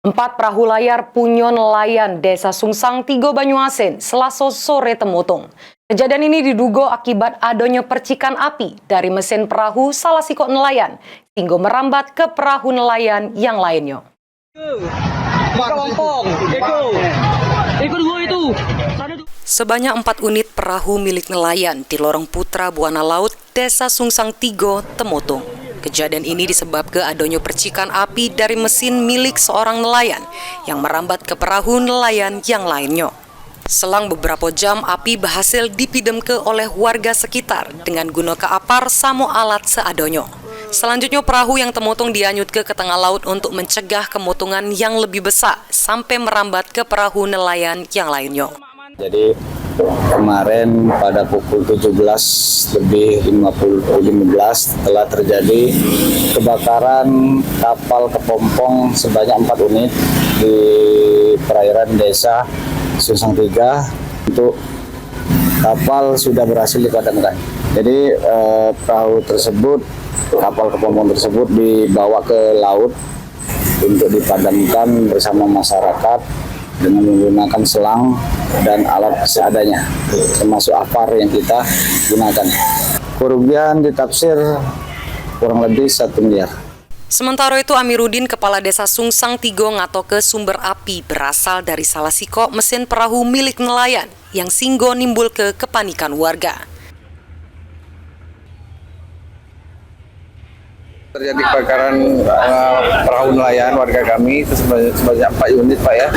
4 perahu layar punyo nelayan Desa Sungsang Tigo Banyuasin Selasa sore temutong. Kejadian ini diduga akibat adanya percikan api dari mesin perahu salah sikok nelayan hingga merambat ke perahu nelayan yang lainnya. Sebanyak 4 unit perahu milik nelayan di lorong Putra Buana Laut, Desa Sungsang Tigo, Temutong. Kejadian ini disebabkan adanya percikan api dari mesin milik seorang nelayan yang merambat ke perahu nelayan yang lainnya. Selang beberapa jam, api berhasil dipidamkan oleh warga sekitar dengan guna keapar sama alat seadanya. Selanjutnya perahu yang temutong dianyut ke tengah laut untuk mencegah kemotongan yang lebih besar sampai merambat ke perahu nelayan yang lainnya. Jadi kemarin pada pukul 17.15 telah terjadi kebakaran kapal kepompong sebanyak 4 unit di perairan Desa Sungsang Tiga. Untuk kapal sudah berhasil dipadamkan. Jadi perahu tersebut, kapal kepompong tersebut dibawa ke laut untuk dipadamkan bersama masyarakat dengan menggunakan selang dan alat seadanya, termasuk apar yang kita gunakan. Kerugian ditaksir kurang lebih 1 miliar. Sementara itu Amiruddin, Kepala Desa Sungsang Tigo, ngatoke sumber api berasal dari salah sikok mesin perahu milik nelayan yang singgo nimbul ke kepanikan warga. Terjadi kebakaran perahu nelayan warga kami itu sebanyak 4 unit Pak ya.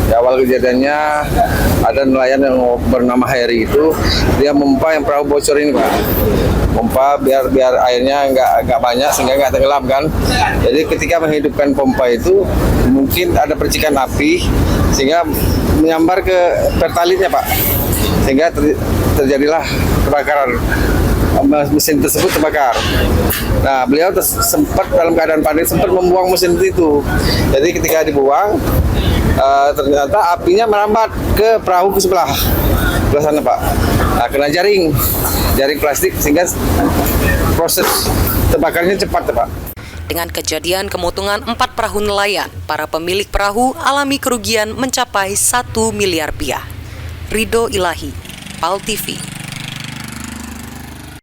Di awal kejadiannya ada nelayan yang bernama Heri itu, dia memompa yang perahu bocor ini Pak. Pompa biar airnya nggak banyak sehingga nggak tenggelam kan. Jadi ketika menghidupkan pompa itu mungkin ada percikan api sehingga menyambar ke pertalitnya Pak. Sehingga terjadilah kebakaran. Mesin tersebut terbakar. Nah, beliau sempat dalam keadaan panik sempat membuang mesin itu. Jadi ketika dibuang, ternyata apinya merambat ke perahu ke sebelah sana Pak. Nah, kena jaring plastik sehingga proses terbakarnya cepat Pak. Dengan kejadian kemotongan 4 perahu nelayan, para pemilik perahu alami kerugian mencapai 1 miliar rupiah. Ridho Ilahi, PAL TV.